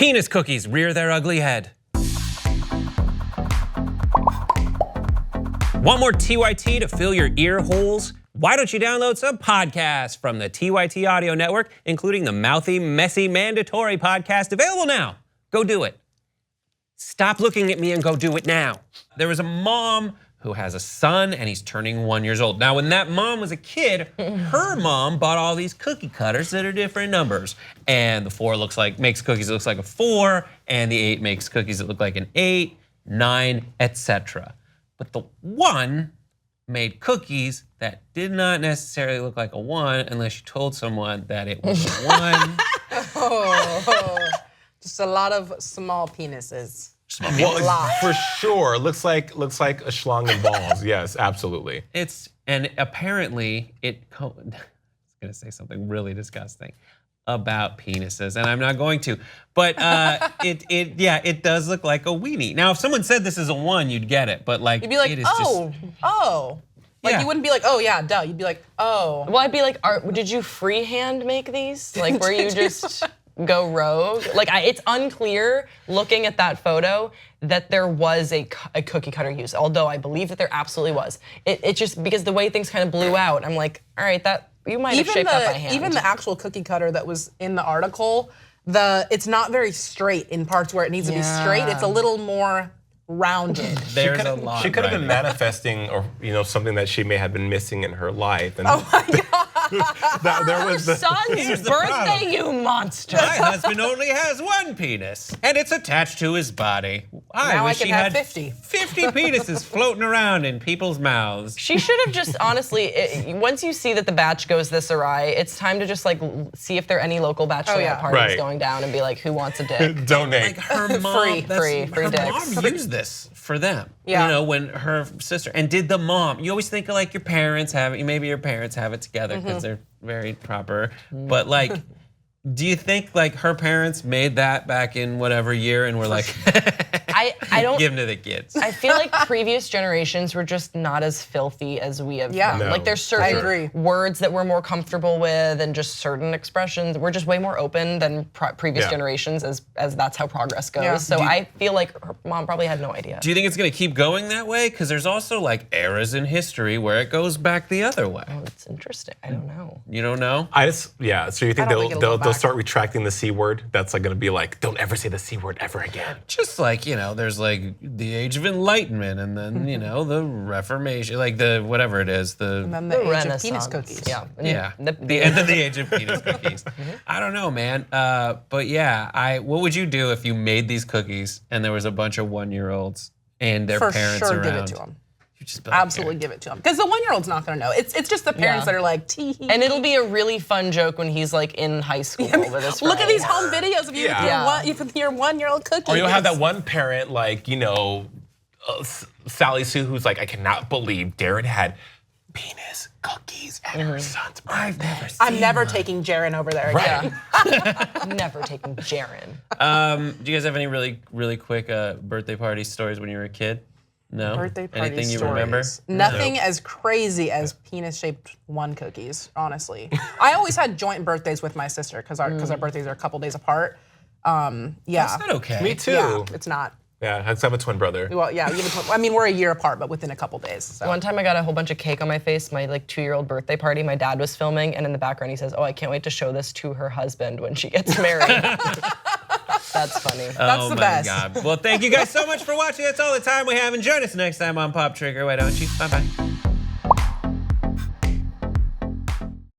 Penis cookies rear their ugly head. Want more TYT to fill your ear holes? Why don't you download some podcasts from the TYT Audio Network, including the Mouthy, Messy, Mandatory podcast, available now. Go do it. Stop looking at me and go do it now. There was a mom who has a son and he's turning 1 year old. Now, when that mom was a kid, her mom bought all these cookie cutters that are different numbers. And the 4 makes cookies that looks like a 4, and the 8 makes cookies that look like an 8, 9, etc. But the 1 made cookies that did not necessarily look like a 1 unless you told someone that it was a 1. Just a lot of small penises. Well, for sure, looks like a schlong and balls. Yes, absolutely. And apparently I was gonna say something really disgusting about penises, and I'm not going to. But it does look like a weenie. Now, if someone said this is a 1, you'd get it. But like, you'd be like, it is oh. Like you wouldn't be like, oh yeah, duh. You'd be like, oh. Well, I'd be like, did you freehand make these? Like, where you just go rogue? Like, it's unclear looking at that photo that there was a cookie cutter used, although I believe that there absolutely was. It just, because the way things kind of blew out, I'm like, all right, that you might have shaped that by hand. Even the actual cookie cutter that was in the article, it's not very straight in parts where it needs to be straight. It's a little more rounded. There's a lot. She could have been manifesting, or something that she may have been missing in her life. And oh my God. There was Your son's birthday, you monster. My husband only has 1 penis, and it's attached to his body. Now wish I can he have had 50. 50 penises floating around in people's mouths. She should have just, honestly, once you see that the batch goes this awry, it's time to just like see if there are any local bachelorette parties going down and be like, who wants a dick? Donate. Like her mom, free her dicks. mom used this for them. Yeah. When her sister, and did the mom, you always think of like your parents have it, maybe your parents have it together because they're very proper, but like, do you think like her parents made that back in whatever year and were like, I don't give them to the kids? I feel like previous generations were just not as filthy as we have Yeah. been. No, like there's I certain agree. words that we're more comfortable with, and just certain expressions. We're just way more open than previous generations, as that's how progress goes. Yeah. So I feel like her mom probably had no idea. Do you think it's gonna keep going that way? Because there's also like eras in history where it goes back the other way. Oh, it's interesting. I don't know. You don't know? So you think I don't think it'll go they'll back. start retracting the C word? That's like gonna be like, don't ever say the C word ever again. Just like, there's like the Age of Enlightenment, and then, the Reformation, like the whatever it is, And then the age Renaissance. of penis cookies. Yeah. yeah, the end of the age of penis cookies. I don't know, man. But yeah, what would you do if you made these cookies and there was a bunch of 1-year-olds and their For parents sure, around? give it to them. You just be like, Absolutely give it to him. Because the 1-year-old's not gonna know. It's just the parents that are like, tee hee. And it'll be a really fun joke when he's like in high school with his Look at friends. these home videos of you with your 1-year-old cookies. Or you'll have that one parent like, Sally Sue, who's like, I cannot believe Daron had penis cookies at her son's birthday. I'm never taking Jaren over there again. Never taking Jaren. Do you guys have any really, really quick birthday party stories when you were a kid? No? Birthday party Anything you stories. remember? Nothing as crazy as penis-shaped 1 cookies, honestly. I always had joint birthdays with my sister because our birthdays are a couple days apart. Yeah. That's not okay. Me too. Yeah, it's not. Yeah, I have a twin brother. Well, yeah, we're a year apart, but within a couple days. So. One time I got a whole bunch of cake on my face, my like 2-year-old birthday party. My dad was filming, and in the background he says, "Oh, I can't wait to show this to her husband when she gets married." That's funny. That's the best. Oh my God. Well, thank you guys so much for watching. That's all the time we have. And join us next time on Pop Trigger. Why don't you? Bye-bye.